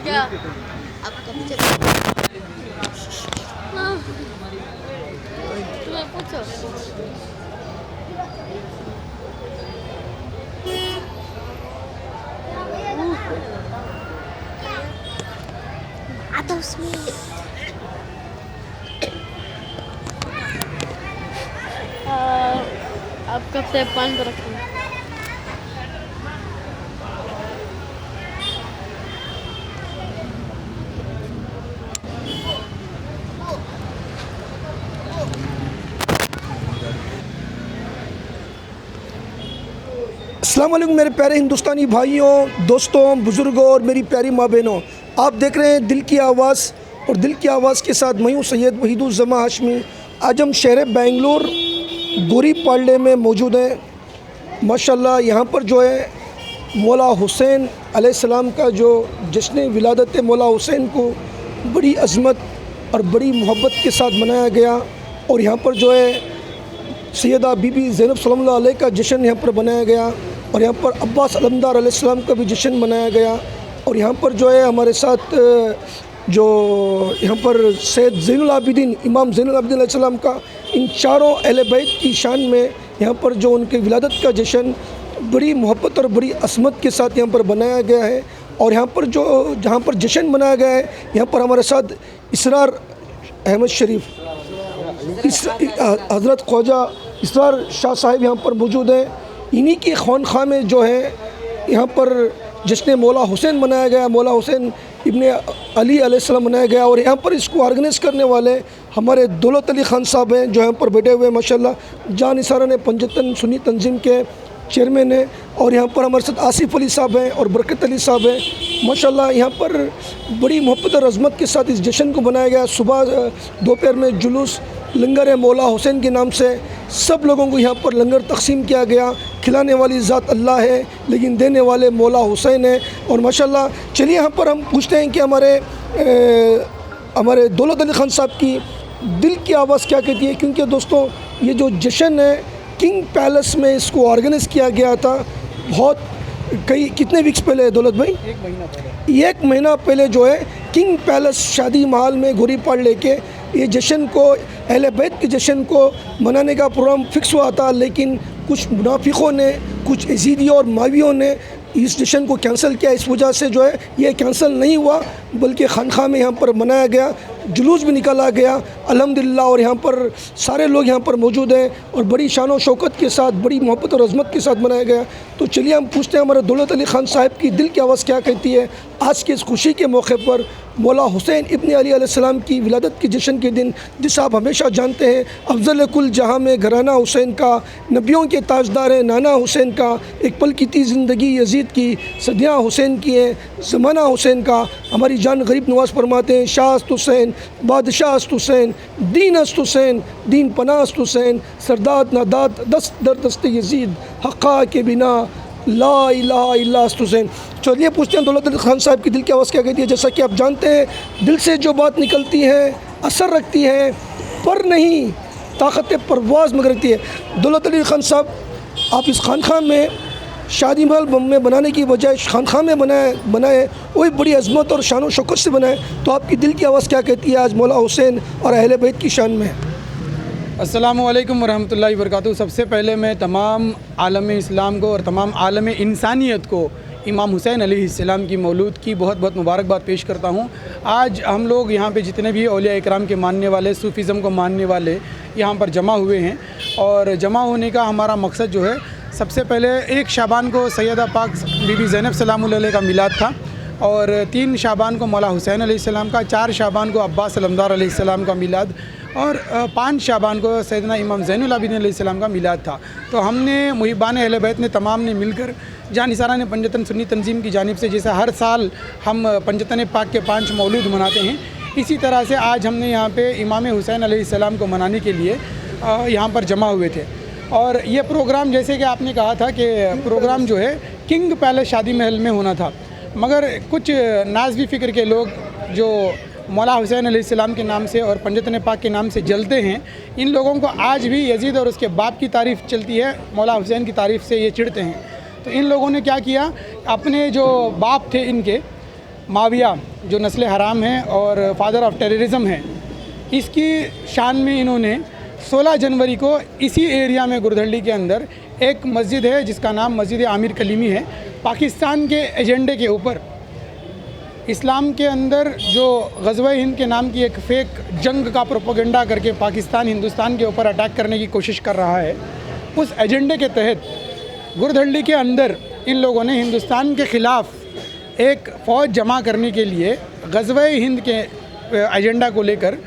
क्या आपका पिक्चर हाँ तुम्हें पूछो आता उसमें आप कब से पान पर रखें अस्सलाम वालेकुम मेरे प्यारे हिंदुस्तानी भाइयों, दोस्तों, बुज़ुर्गों और मेरी प्यारी माँ बहनों, आप देख रहे हैं दिल की आवाज़ और दिल की आवाज़ के साथ मैं हूँ सैयद वहीदुज़्ज़मा हाशमी। आज हम शहर बेंगलोर गोरीपाले में मौजूद हैं। माशाल्लाह यहाँ पर जो है मौला हुसैन अलैहिस्सलाम का जो जश्न विलादत मौला हुसैन को बड़ी अज़मत और बड़ी मोहब्बत के साथ मनाया गया। और यहाँ पर जो है सैयदा बीबी ज़ैनब सल्लल्लाहु अलैहा का जश्न यहाँ पर बनाया गया और यहाँ पर अब्बास अलमदार अलैहिस्सलाम का भी जश्न मनाया गया। और यहाँ पर जो है हमारे साथ जो यहाँ पर सैयद ज़ैनुल आबिदीन इमाम ज़ैनुल आबिदीन अलैहिस्सलाम का इन चारों अहले बैत की शान में यहाँ पर जो उनके विलादत का जश्न बड़ी मोहब्बत और बड़ी असमत के साथ यहाँ पर बनाया गया है। और यहाँ पर जो जहाँ पर जश्न मनाया गया है यहाँ पर हमारे साथ इसरार अहमद शरीफ हज़रत ख्वाजा इसरार शाह साहिब यहाँ पर मौजूद हैं। इन्हीं की खानक़ाह में जो है यहाँ पर जश्न मौला हुसैन मनाया गया, मौला हुसैन इब्ने अली अलैहिस्सलाम मनाया गया। और यहाँ पर इसको ऑर्गेनाइज़ करने वाले हमारे दौलत अली ख़ान साहब हैं जो यहाँ पर बैठे हुए हैं। माशाल्लाह जान निसारा ने पंजतन सुन्नी तंजीम के चेयरमैन हैं। और यहाँ पर हमारे साथ आसिफ अली साहब हैं और बरकत अली साहब हैं। माशाल्लाह यहाँ पर बड़ी मोहब्बत और अज़मत के साथ इस जश्न को बनाया गया। सुबह दोपहर में जुलूस लंगर मौला हुसैन के नाम से सब लोगों को यहाँ पर लंगर तकसीम किया गया। खिलाने वाली ज़ात अल्लाह है लेकिन देने वाले मौला हुसैन है। और माशाल्लाह चलिए यहाँ पर हम पूछते हैं कि हमारे दौलत अली ख़ान साहब की दिल की आवाज़ क्या कहती है। क्योंकि दोस्तों ये जो जश्न है किंग पैलेस में इसको ऑर्गेनाइज़ किया गया था बहुत कितने वीक्स पहले दौलत भाई? एक महीना पहले जो है किंग पैलेस शादी महल में गोरीपाल लेके ये जश्न को अहले बैत के जश्न को मनाने का प्रोग्राम फ़िक्स हुआ था। लेकिन कुछ मुनाफिकों ने, कुछ यज़ीदियों और मावियों ने इस जश्न को कैंसिल किया। इस वजह से जो है ये कैंसिल नहीं हुआ बल्कि खानक़ाह में यहाँ पर मनाया गया, जुलूस भी निकाला गया अल्हम्दुलिल्लाह। और यहाँ पर सारे लोग यहाँ पर मौजूद हैं और बड़ी शान और शौकत के साथ, बड़ी मोहब्बत और अज़मत के साथ मनाया गया। तो चलिए हम पूछते हैं हमारे दौलत अली ख़ान साहब की दिल की आवाज़ क्या कहती है आज के इस खुशी के मौके पर मौला हुसैन इब्ने अली अलैहिस्सलाम की विलादत के जश्न के दिन, जिसे आप हमेशा जानते हैं अफ़ज़ल कुल जहाँ में घराना हुसैन का, नबियों के ताजदार हैं नाना हुसैन का, एक पल की थी ज़िंदगी यज़ीद की, सदियाँ हुसैन की हैं ज़माना हुसैन का। हमारी जान गरीब नवाज़ फरमाते हैं शाह अस्त हुसैन, बादशाह अस्त हुसैन, दीन अस्त हुसैन, दीन पनाह अस्त हुसैन, सरदाद नादात दस्त दर दस्त यज़ीद, हक़्क़ा के बिना ला इलाहा इल्ला अस्त हुसैन। चलिए पूछते हैं दौलत अली ख़ान साहब की दिल की आवाज़ क्या कहती है। जैसा कि आप जानते हैं दिल से जो बात निकलती है असर रखती है पर नहीं ताकत परवाज़ मगर रखती है। दौलत अली ख़ान साहब आप इस खानक़ाह में शादी महल में बनाने की बजाय खानक़ाह में बनाए वही बड़ी अज़मत और शान व शौकत से बनाए। तो आपकी दिल की आवाज़ क्या कहती है आज मौला हुसैन और अहले बैत की शान में? अस्सलामु अलैकुम वरहमतुल्लाहि वबरकातुहू। सबसे पहले मैं तमाम आलम इस्लाम को और तमाम आलम इंसानियत को इमाम हुसैन अलैहिस्सलाम की मौलूद की बहुत बहुत मुबारकबाद पेश करता हूँ। आज हम लोग यहाँ पे जितने भी औलिया इकराम के मानने वाले, सूफ़ीज़म को मानने वाले यहाँ पर जमा हुए हैं। और जमा होने का हमारा मकसद जो है, सबसे पहले 1 शाबान को सैयदा पाक बीबी ज़ैनब सलामुल्लाह अलैहा का मिलाद था और 3 शाबान को मौला हुसैन अलैहिस्सलाम का, 4 शाबान को अब्बास अलमदार अलैहिस्सलाम का मिलाद और 5 शाबान को सैयदना इमाम ज़ैनुल आबिदीन अलैहिस्सलाम का मिलाद था। तो हमने मुहिबान अहले बैत ने तमाम ने मिलकर जान निसारा ने पंजतन सुन्नी तंजीम की जानिब से जैसे हर साल हम पंजतन पाक के 5 मौलूद मनाते हैं, इसी तरह से आज हमने यहाँ पे इमाम हुसैन अलैहिस्सलाम को मनाने के लिए यहाँ पर जमा हुए थे। और ये प्रोग्राम जैसे कि आपने कहा था कि प्रोग्राम जो है किंग पैलेस शादी महल में होना था, मगर कुछ नाज़वी फ़िक्र के लोग जो मौला हुसैन अलैहिस्सलाम के नाम से और पंजतन पाक के नाम से जलते हैं, इन लोगों को आज भी यजीद और उसके बाप की तारीफ़ चलती है, मौला हुसैन की तारीफ़ से ये चिढ़ते हैं। तो इन लोगों ने क्या किया, अपने जो बाप थे इनके माविया जो नस्ल हराम है और फादर ऑफ टेररिज्म है, इसकी शान में इन्होंने 16 जनवरी को इसी एरिया में गुरधल्ली के अंदर एक मस्जिद है जिसका नाम मस्जिद आमिर कलीमी है, पाकिस्तान के एजेंडे के ऊपर इस्लाम के अंदर जो ग़ज़वा हिंद के नाम की एक फ़ेक जंग का प्रोपेगेंडा करके पाकिस्तान हिंदुस्तान के ऊपर अटैक करने की कोशिश कर रहा है, उस एजेंडे के तहत गुरधल्ली के अंदर इन लोगों ने हिंदुस्तान के ख़िलाफ़ एक फ़ौज जमा करने के लिए ग़ज़वा हिंद के एजेंडा को लेकर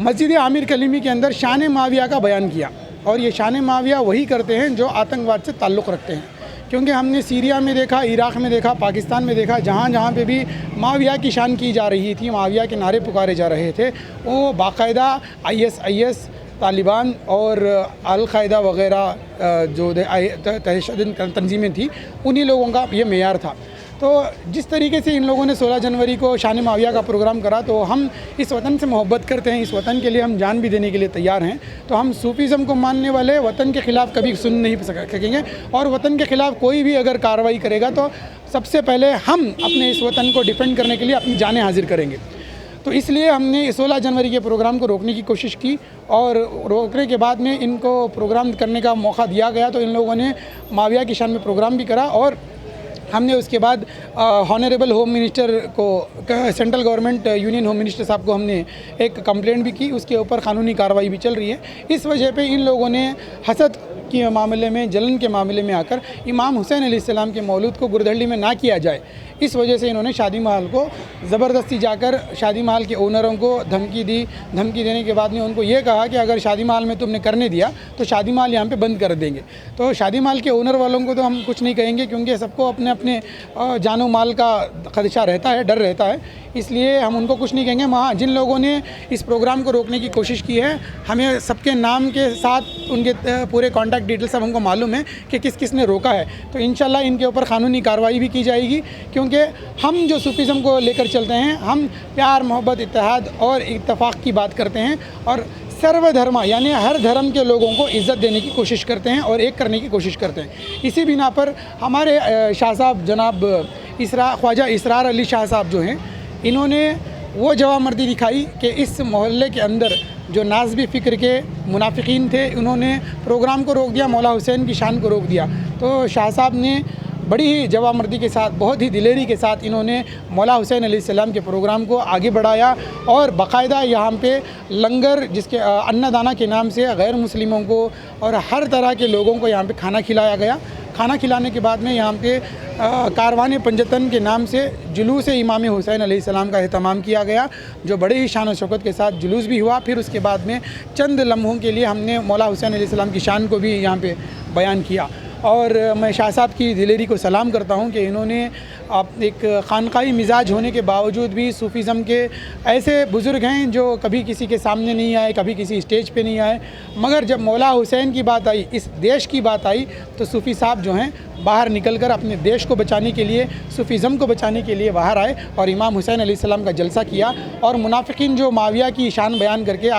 मस्जिद आमिर कलीमी के अंदर शान माविया का बयान किया। और ये शान माविया वही करते हैं जो आतंकवाद से ताल्लुक़ रखते हैं, क्योंकि हमने सीरिया में देखा, इराक़ में देखा, पाकिस्तान में देखा, जहाँ जहाँ पे भी माविया की शान की जा रही थी, माविया के नारे पुकारे जा रहे थे, वो बाकायदा IS तालिबान और अल-कायदा वग़ैरह जो दहशत तंजीमें थी, उन्हीं लोगों का ये मेयार था। तो जिस तरीके से इन लोगों ने 16 जनवरी को शान माविया का प्रोग्राम करा, तो हम इस वतन से मोहब्बत करते हैं, इस वतन के लिए हम जान भी देने के लिए तैयार हैं। तो हम सूफीज़म को मानने वाले वतन के ख़िलाफ़ कभी सुन नहीं सकेंगे, और वतन के ख़िलाफ़ कोई भी अगर कार्रवाई करेगा तो सबसे पहले हम अपने इस वतन को डिफेंड करने के लिए अपनी जानें हाजिर करेंगे। तो इसलिए हमने 16 जनवरी के प्रोग्राम को रोकने की कोशिश की, और रोकने के बाद में इनको प्रोग्राम करने का मौका दिया गया, तो इन लोगों ने माविया की शान में प्रोग्राम भी करा। और हमने उसके बाद हॉनरेबल होम मिनिस्टर को, central government union home minister साहब को हमने एक कंप्लेंट भी की, उसके ऊपर कानूनी कार्रवाई भी चल रही है। इस वजह पे इन लोगों ने हसद के मामले में, जलन के मामले में आकर इमाम हुसैन अलैहिस्सलाम के मौलूद को गुरधल्ली में ना किया जाए, इस वजह से इन्होंने शादी महल को ज़बरदस्ती जाकर शादी महल के ओनरों को धमकी दी। धमकी देने के बाद में उनको ये कहा कि अगर शादी महल में तुमने करने दिया तो शादी महल यहाँ पे बंद कर देंगे। तो शादी महल के ओनर वालों को तो हम कुछ नहीं कहेंगे, क्योंकि सबको अपने अपने जानो माल का खदशा रहता है, डर रहता है, इसलिए हम उनको कुछ नहीं कहेंगे। वहाँ जिन लोगों ने इस प्रोग्राम को रोकने की कोशिश की है, हमें सबके नाम के साथ उनके पूरे कॉन्टैक्ट डिटेल सब हमको मालूम है कि किस किस ने रोका है। तो इंशाल्लाह इनके ऊपर कानूनी कार्रवाई भी की जाएगी, क्योंकि हम जो सूफीज़म को लेकर चलते हैं, हम प्यार, मोहब्बत, इत्तेहाद और इत्तेफाक की बात करते हैं, और सर्वधर्म यानी हर धर्म के लोगों को इज़्ज़त देने की कोशिश करते हैं और एक करने की कोशिश करते हैं। इसी बिना पर हमारे शाह साहब जनाब ख्वाजा इसरार अली शाह साहब जो हैं, इन्होंने वो जवामर्दी दिखाई कि इस मोहल्ले के अंदर जो नाज़बी फ़िक्र के मुनाफिकीन थे, उन्होंने प्रोग्राम को रोक दिया, मौला हुसैन की शान को रोक दिया। तो शाह साहब ने बड़ी ही जवामर्दी के साथ, बहुत ही दिलेरी के साथ इन्होंने मौला हुसैन अलैहिस्सलाम के प्रोग्राम को आगे बढ़ाया, और बाकायदा यहाँ पे लंगर, जिसके अन्नदाना के नाम से गैर मुस्लिमों को और हर तरह के लोगों को यहाँ पे खाना खिलाया गया। खाना खिलाने के बाद में यहाँ पे कारवान पंजतन के नाम से जुलूस इमाम हुसैन अलैहिस्सलाम का एहतमाम किया गया, जो बड़े ही शान और शौकत के साथ जुलूस भी हुआ। फिर उसके बाद में चंद लम्हों के लिए हमने मौला हुसैन अलैहिस्सलाम की शान को भी यहाँ पे बयान किया। और मैं शाह साहब की दिलेरी को सलाम करता हूँ कि इन्होंने एक खानकाई मिजाज होने के बावजूद भी सूफ़ीज़म के ऐसे बुज़ुर्ग हैं जो कभी किसी के सामने नहीं आए, कभी किसी स्टेज पे नहीं आए, मगर जब मौला हुसैन की बात आई, इस देश की बात आई, तो सूफ़ी साहब जो हैं बाहर निकलकर अपने देश को बचाने के लिए, सूफ़ीज़म को बचाने के लिए बाहर आए और इमाम हुसैन अलैहिस्सलाम का जलसा किया। और मुनाफिकीन जो माविया की शान बयान करके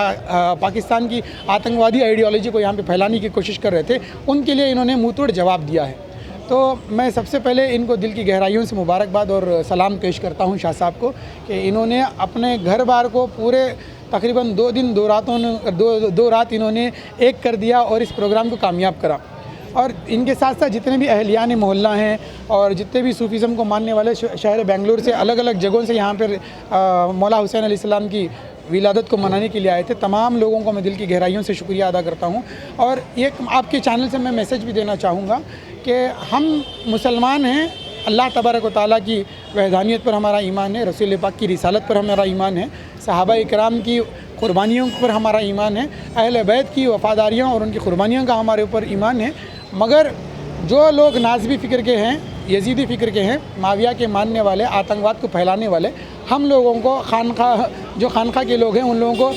पाकिस्तान की आतंकवादी आइडियोलॉजी को यहाँ पे फैलाने की कोशिश कर रहे थे, उनके लिए इन्होंने मुँह तोड़ जवाब दिया है। तो मैं सबसे पहले इनको दिल की गहराइयों से मुबारकबाद और सलाम पेश करता हूँ शाह साहब को कि इन्होंने अपने घर बार को पूरे तकरीबन 2 दिन 2 रात इन्होंने एक कर दिया और इस प्रोग्राम को कामयाब करा। और इनके साथ साथ जितने भी अहलियान मोहल्ला हैं और जितने भी सूफ़ीज़म को मानने वाले शहर बेंगलुरु से अलग अलग जगहों से यहाँ पर मौला हुसैन अलैहिस्सलाम की विलादत को मनाने के लिए आए थे, तमाम लोगों को मैं दिल की गहराइयों से शुक्रिया अदा करता हूँ। और एक आपके चैनल से मैं मैसेज भी देना चाहूँगा कि हम मुसलमान हैं, अल्लाह तबारक व तआला की वहदानियत पर हमारा ईमान है, रसूल पाक की रिसालत पर हमारा ईमान है, सहाबा इकराम की क़ुरबानियों पर हमारा ईमान है, अहले बैत की वफ़ादारियों और उनकी क़ुरबानियों का हमारे ऊपर ईमान है। मगर जो लोग नाज़बी फ़िक्र के हैं, यजीदी फ़िक्र के हैं, माविया के मानने वाले, आतंकवाद को फैलाने वाले, हम लोगों को खानखा के लोग हैं, उन लोगों को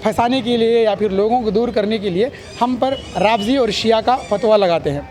फंसाने के लिए या फिर लोगों को दूर करने के लिए हम पर राफ़ज़ी और शिया का फतवा लगाते हैं।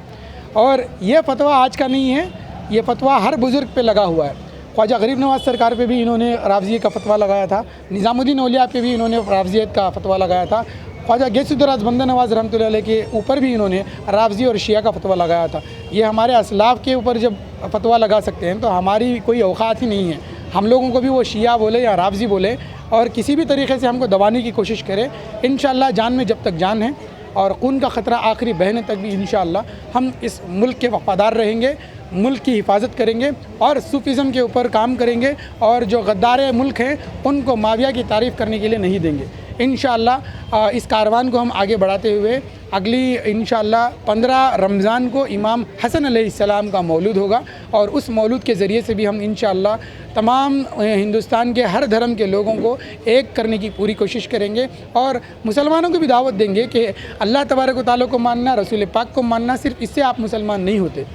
और ये फतवा आज का नहीं है, ये फतवा हर बुज़ुर्ग पे लगा हुआ है। ख्वाजा गरीब नवाज़ सरकार पे भी इन्होंने राफ़ज़ी का फतवा लगाया था, निज़ामुद्दीन औलिया पे भी इन्होंने राफ़ज़ियत का फतवा लगाया था, ख्वाजा गैसुद्दौला बंदा नवाज़ रहमतुल्लाह अलैह के ऊपर भी इन्होंने राफ़ज़ी और शिया का फतवा लगाया था। ये हमारे असलाफ़ के ऊपर जब फतवा लगा सकते हैं तो हमारी कोई औकात ही नहीं है। हम लोगों को भी वो शिया बोले या राफजी बोले और किसी भी तरीके से हमको दबाने की कोशिश करे, इंशाअल्लाह जान में जब तक जान है और खून का ख़तरा आखिरी बहने तक भी इंशाअल्लाह हम इस मुल्क के वफ़ादार रहेंगे, मुल्क की हिफाजत करेंगे और सूफीज़म के ऊपर काम करेंगे और जो गद्दार मुल्क हैं उनको माविया की तारीफ़ करने के लिए नहीं देंगे। इंशाअल्लाह इस कारवान को हम आगे बढ़ाते हुए अगली इंशाअल्लाह 15 रमज़ान को इमाम हसन अलैहिस्सलाम का मौलूद होगा और उस मौलूद के ज़रिए से भी हम इंशाअल्लाह तमाम हिंदुस्तान के हर धर्म के लोगों को एक करने की पूरी कोशिश करेंगे और मुसलमानों को भी दावत देंगे कि अल्लाह तबारक व तआला को मानना, रसूल पाक को मानना, सिर्फ इससे आप मुसलमान नहीं होते।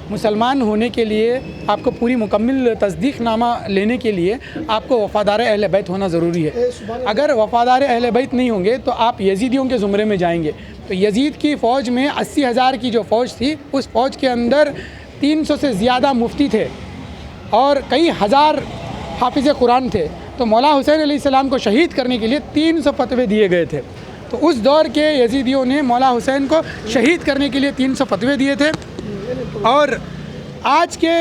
मुसलमान होने के लिए आपको पूरी मुकम्मल तस्दीक़नामा लेने के लिए आपको वफ़ादार अहले बैत होना ज़रूरी है। अगर वफ़ादार अहले बैत नहीं होंगे तो आप यजीदियों के ज़ुमरे में जाएंगे। तो यजीद की फ़ौज में 80,000 की जो फ़ौज थी, उस फ़ौज के अंदर 300 से ज़्यादा मुफ्ती थे और कई हज़ार हाफिज़ कुरान थे। तो मौला हुसैन अलैहिस्सलाम को शहीद करने के लिए 300 फतवे दिए गए थे। तो उस दौर के यजीदियों ने मौला हुसैन को शहीद करने के लिए 300 फतवे दिए थे और आज के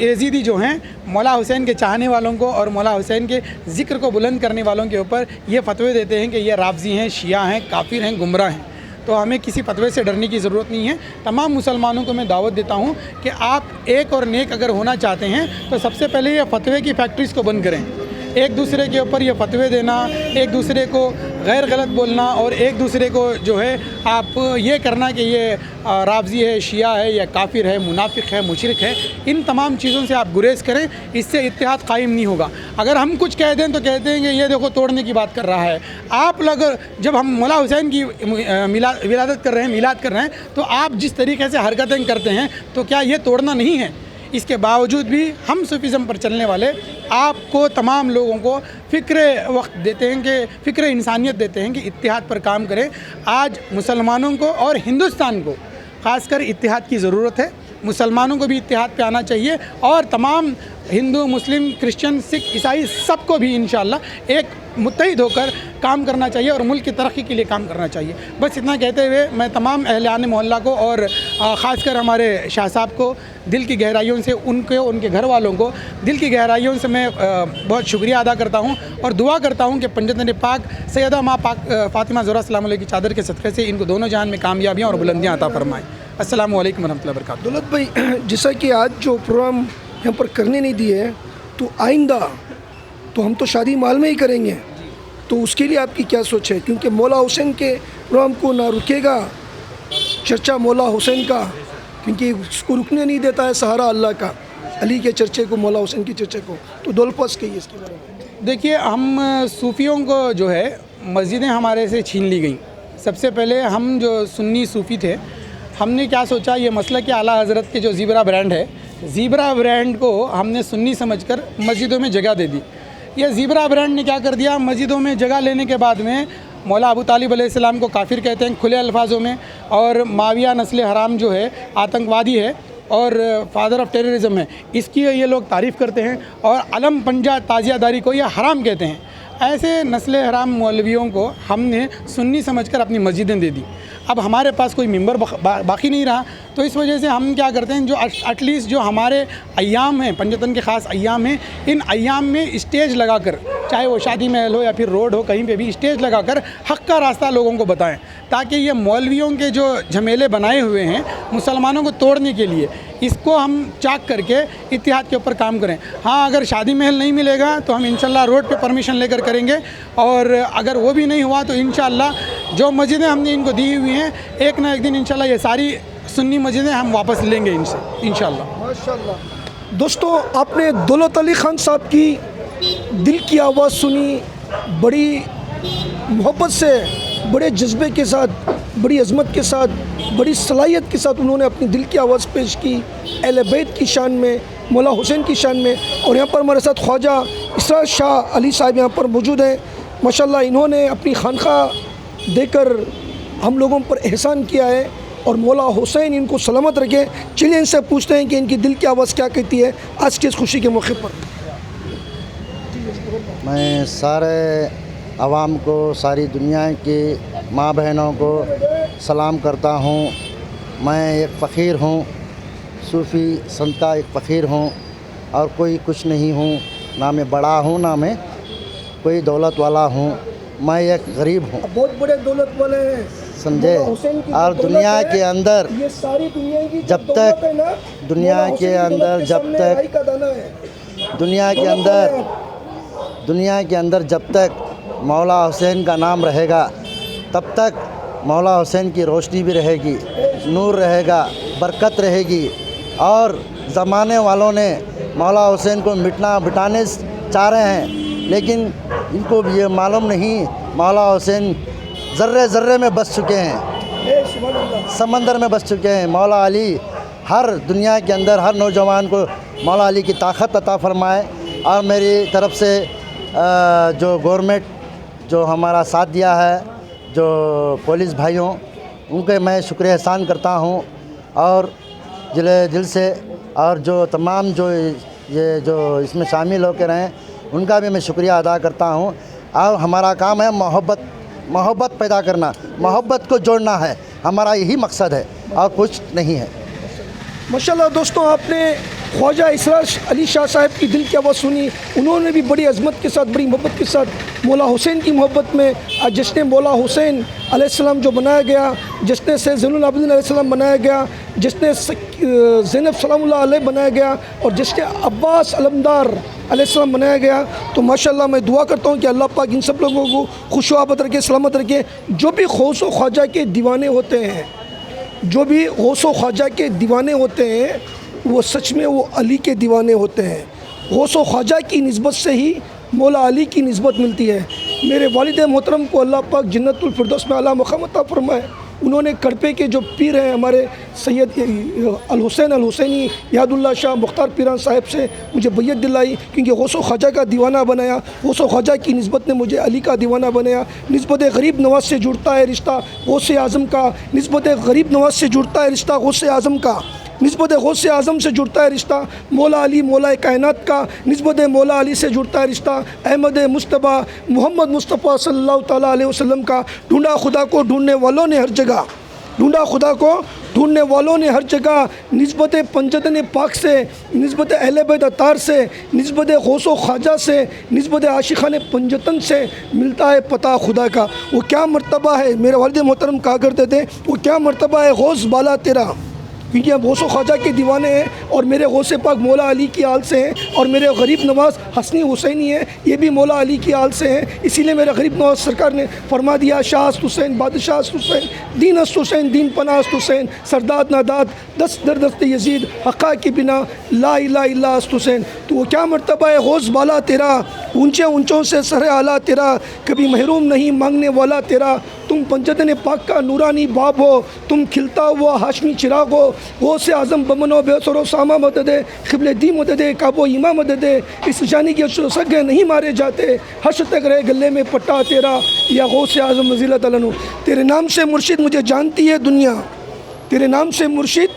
यजीदी जो हैं मौला हुसैन के चाहने वालों को और मौला हुसैन के ज़िक्र को बुलंद करने वालों के ऊपर ये फतवे देते हैं कि ये राफजी हैं, शिया हैं, काफिर हैं, गुमराह हैं। तो हमें किसी फतवे से डरने की ज़रूरत नहीं है। तमाम मुसलमानों को मैं दावत देता हूँ कि आप एक और नेक अगर होना चाहते हैं तो सबसे पहले ये फतवे की फैक्ट्रीज़ को बंद करें। एक दूसरे के ऊपर ये फतवे देना, एक दूसरे को गैर गलत बोलना और एक दूसरे को जो है आप ये करना कि ये राफजी है, शिया है या काफिर है, मुनाफिक है, मुशरिक है, इन तमाम चीज़ों से आप गुरेज करें। इससे इत्तेहाद कायम नहीं होगा। अगर हम कुछ कह दें तो कहते हैं कि ये देखो तोड़ने की बात कर रहा है। आप लोग जब हम मौला हुसैन की विलादत कर रहे हैं, मिलाद कर रहे हैं, तो आप जिस तरीके से हरकतें करते हैं तो क्या ये तोड़ना नहीं है? इसके बावजूद भी हम सूफीज़म पर चलने वाले आपको तमाम लोगों को फ़िक्र वक्त देते हैं कि फ़िक्र इंसानियत देते हैं कि इत्तिहाद पर काम करें। आज मुसलमानों को और हिंदुस्तान को ख़ासकर इत्तिहाद की ज़रूरत है। मुसलमानों को भी इत्तिहाद पे आना चाहिए और तमाम हिंदू, मुस्लिम, क्रिश्चियन, सिख, ईसाई सबको भी इंशाअल्लाह एक मुत्तहिद होकर काम करना चाहिए और मुल्क की तरक्की के लिए काम करना चाहिए। बस इतना कहते हुए मैं तमाम अहले मोहल्ला को और ख़ासकर हमारे शाह साहब को दिल की गहराइयों से, उनके घर वालों को दिल की गहराइयों से मैं बहुत शुक्रिया अदा करता हूँ और दुआ करता हूँ कि पंजतन पाक सैयदा माँ पाक फ़ातिमा ज़हरा सलाम अलैहा की चादर के सदक़े से इनको दोनों जहान में कामयाबियाँ और बुलंदियाँ अता फरमाएँ। अस्सलामु अलैकुम वरहमतुल्लाहि वबरकातुहू। दौलत भाई, जैसा कि आज जो प्रोग्राम यहाँ पर करने नहीं दिए तो आइंदा तो हम तो शादी माल में ही करेंगे, तो उसके लिए आपकी क्या सोच है? क्योंकि मौला हुसैन के प्रोग्राम को ना रुकेगा चर्चा मौला हुसैन का, क्योंकि उसको रुकने नहीं देता है सहारा अल्लाह का, अली के चर्चे को, मौला हुसैन के चर्चे को। तो दौलत पास कहिए इसके बारे में। देखिए, हम सूफ़ियों को जो है मस्जिदें हमारे से छीन ली गई। सबसे पहले हम जो सुन्नी सूफ़ी थे, हमने क्या सोचा, ये मसलक के आला हज़रत के जो ज़ीबरा ब्रांड है, ज़ीबरा ब्रांड को हमने सुन्नी समझकर मस्जिदों में जगह दे दी। ये ज़ीबरा ब्रांड ने क्या कर दिया, मस्जिदों में जगह लेने के बाद में मौला अबू तालिब अलैहिस्सलाम को काफिर कहते हैं खुले अल्फाजों में, और माविया नस्ल हराम जो है आतंकवादी है और फादर ऑफ टेररिज्म है, इसकी ये लोग तारीफ़ करते हैं, और अलम पंजा ताज़ियादारी को ये हराम कहते हैं। ऐसे नस्ल हराम मौलवियों को हमने सुन्नी समझकर अपनी मस्जिदें दे दी। अब हमारे पास कोई मेंबर बाकी नहीं रहा, तो इस वजह से हम क्या करते हैं, जो एटलीस्ट जो हमारे अय्याम हैं, पंजतन के ख़ास अय्याम हैं, इन अय्याम में स्टेज लगाकर, चाहे वो शादी महल हो या फिर रोड हो, कहीं पे भी स्टेज लगाकर हक़ का रास्ता लोगों को बताएं, ताकि ये मौलवियों के जो झमेले बनाए हुए हैं मुसलमानों को तोड़ने के लिए, इसको हम चाक करके इत्तिहाद के ऊपर काम करें। हाँ, अगर शादी महल नहीं मिलेगा तो हम इंशाल्लाह रोड पे परमिशन लेकर करेंगे, और अगर वो भी नहीं हुआ तो इंशाल्लाह जो मस्जिदें हमने इनको दी हुई हैं, एक ना एक दिन इंशाल्लाह ये सारी सुन्नी मस्जिदें हम वापस लेंगे इनसे इंशाल्लाह। माशाल्लाह। दोस्तों, आपने दौलत अली खान साहब की दिल की आवाज़ सुनी, बड़ी मोहब्बत से, बड़े जज्बे के साथ, बड़ी अज़मत के साथ, बड़ी सलाहियत के साथ उन्होंने अपनी दिल की आवाज़ पेश की अहले बैत की शान में, मौला हुसैन की शान में। और यहाँ पर हमारे साथ ख्वाजा इसरार शाह अली साहब यहाँ पर मौजूद हैं। माशाल्लाह, इन्होंने अपनी खानक़ाह देकर हम लोगों पर एहसान किया है, और मौला हुसैन इनको सलामत रखे। चलिए इनसे पूछते हैं कि इनकी दिल की आवाज़ क्या कहती है आज की इस खुशी के मौके पर। मैं सारे आवाम को, सारी दुनिया की माँ बहनों को सलाम करता हूँ। मैं एक फ़कीर हूँ, सूफ़ी संत का एक फ़कीर हूँ, और कोई कुछ नहीं हूँ। ना मैं बड़ा हूँ ना मैं कोई दौलत वाला हूँ, मैं एक गरीब हूँ, बहुत बड़े दौलत वाले हैं, समझे। मौला हुसैन की जो और दौलत दुनिया है, के अंदर ये सारी दुनिया की जो जब दौलत तक है ना, दुनिया मौला के हुसैन की दौलत अंदर के जब सामने तक राई का दाना है। दुनिया के दौलत अंदर वाले हैं। दुनिया के अंदर जब तक मौला हुसैन का नाम रहेगा तब तक मौला हुसैन की रोशनी भी रहेगी, नूर रहेगा, बरकत रहेगी। और ज़माने वालों ने मौला हुसैन को मिटाने चाह रहे हैं, लेकिन इनको भी ये मालूम नहीं मौला हुसैन ज़र्रे ज़र्रे में बस चुके हैं, सुभान अल्लाह। समंदर में बस चुके हैं। मौला अली हर दुनिया के अंदर हर नौजवान को मौला अली की ताकत अता फरमाए। और मेरी तरफ़ से जो गवर्नमेंट जो हमारा साथ दिया है, जो पुलिस भाइयों, उनके मैं शुक्र एहसान करता हूँ और दिल से। और जो तमाम जो ये जो इसमें शामिल होकर रहे उनका भी मैं शुक्रिया अदा करता हूँ। और हमारा काम है मोहब्बत पैदा करना, मोहब्बत को जोड़ना है, हमारा यही मकसद है और कुछ नहीं है। माशाल्लाह दोस्तों, आपने ख्वाजा इसरार अली शाह साहब की दिल की आवाज़ सुनी। उन्होंने भी बड़ी अज़मत के साथ, बड़ी मोहब्बत के साथ मौला हुसैन की मोहब्बत में आज जश्न मौला हुसैन अलैहिस्सलाम जो बनाया गया, जश्न से ज़ैनुल आबिदीन अलैहिस्सलाम बनाया गया, जश्न ज़ैनब सलामुल्लाह अलैह बनाया गया और जश्न अब्बास अलमदार अलैहिस्सलाम बनाया गया। तो माशाल्लाह मैं दुआ करता हूँ कि अल्लाह पाक इन सब लोगों को खुशआबाद रखे, सलामत रखे। जो भी गौस व ख्वाजा के दीवाने होते हैं, जो भी गौस व ख्वाजा के दीवाने होते हैं, वो सच में वो अली के दीवाने होते हैं। गौस व ख्वाजा की निस्बत से ही मौला अली की निस्बत मिलती है। मेरे वालिद मोहतरम को अल्लाह पाक जन्नतुल फिरदौस में आला मक़ाम अता फरमाए। उन्होंने करपे के जो पीर हैं हमारे सैयद अल हुसैनी यादुल्लाह शाह मुख्तार पीरान साहब से मुझे बैयत दिलाई, क्योंकि गौस व ख्वाजा का दीवाना बनाया। गौस व ख्वाजा की निस्बत ने मुझे अली का दीवाना बनाया। निस्बत गरीब नवाज से जुड़ता है रिश्ता गौस आज़म का, निस्बत गरीब नवाज से जुड़ता है रिश्ता गौस आज़म का, निस्बत गौस आज़म से जुड़ता है रिश्ता मौला अली मौला कायनात का, निस्बत मौला अली से जुड़ता है रिश्ता अहमद मुस्तफ़ा मोहम्मद मुस्तफ़ा सल्लल्लाहु ताला अलैहि वसल्लम का। ढूंढा खुदा को ढूंढने वालों ने हर जगह, ढूंढा खुदा को ढूंढने वालों ने हर जगह, निस्बत पंजतन पाक से, निस्बत अहले बैत अतार से, निस्बत गौस व ख्वाजा से, निस्बत आशिक़ान पंजतन से मिलता है पता खुदा का। वो क्या मर्तबा है, मेरे वालिद मोहतरम कहा करते थे, वो क्या मर्तबा है गौस बाला तेरा, क्योंकि हम गौस व ख्वाजा के दीवाने हैं और मेरे गौस पाक मौला अली की आल से हैं और मेरे गरीब नवाज़ हसनी हुसैनी हैं, ये भी मौला अली की आल से हैं। इसीलिए मेरे गरीब नवाज़ सरकार ने फरमा दिया, शाह हुसैन बादशाह हुसैन, दीन हुसैन दीन पनाह हुसैन, सरदाद नादाद दस्त दर दस्त यजीद हक़ा के बिना ला इलाहा इल्ला हुसैन। तो वो क्या मर्तबा है गौस बाला तेरा, ऊंचे ऊंचों से सर आला तेरा, कभी महरूम नहीं मांगने वाला तेरा। तुम पंजतन पाक का नूरानी बाब हो, तुम खिलता हुआ हाशमी चिराग हो। गौस आज़म बमनो बेसरो सामा मदद, क़िबले दी मदद, काबो इमा मदद, इस जानी के सगे नहीं मारे जाते, हर्ष तक रहे गले में पट्टा तेरा, या गौस आज़म रज़ी अल्लाह। तेरे नाम से मुर्शिद मुझे जानती है दुनिया, तेरे नाम से मुर्शिद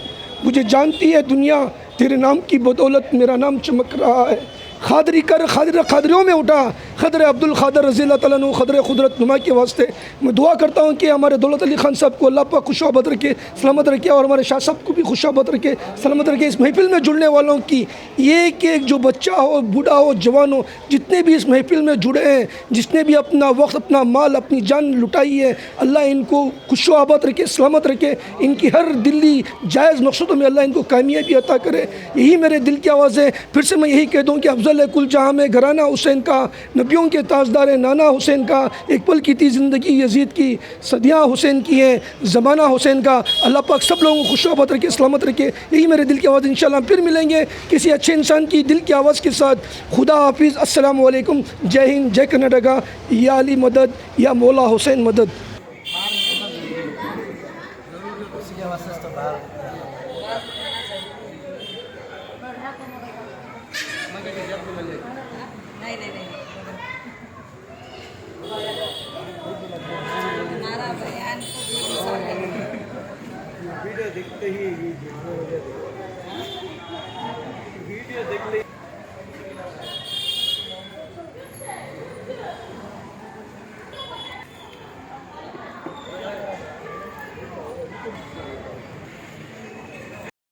मुझे जानती है दुनिया, तेरे नाम की बदौलत मेरा नाम चमक रहा है। खादरी कर खादरियों में उठा, खदर अब्दुल खादर रज़ी अल्लाह तआला अन्हु, खदर खुदरत नुमा के वास्ते मैं दुआ करता हूँ कि हमारे दौलत अली ख़ान साहब को अल्लाह पाक खुशआबाद रखे, सलामत रखे और हमारे शाह साहब को भी खुशआबाद रखे, सलामत रखे। इस महफ़िल में जुड़ने वालों की एक जो बच्चा हो, बूढ़ा हो, जवान हो, जितने भी इस महफ़िल में जुड़े हैं, जिसने भी अपना वक्त, अपना माल, अपनी जान लुटाई है, अल्लाह इनको खुशआबाद रखे, सलामत रखे। इनकी हर दिल्ली जायज़ मकसदों में अल्लाह इनको कामयाबी अता करे। यही मेरे दिल की आवाज़ है। फिर से मैं यही कह दूँ कि अफजल कुल जहाँ में घराना हुसैन का, नबियों के ताजदार नाना हुसैन का, एक पल की थी ज़िंदगी यजीद की, सदियाँ हुसैन की हैं, ज़माना हुसैन का। अल्लाह पाक सब लोगों को खुशआबाद रखे, सलामत रखे। यही मेरे दिल की आवाज़। इंशाल्लाह फिर मिलेंगे किसी अच्छे इंसान की दिल की आवाज़ के साथ। खुदा हाफिज़, अस्सलाम वालेकुम, जय हिंद, जय कर्नाटका, या अली मदद, या मौला हुसैन मदद। हमारा बयान को भी वीडियो देखते ही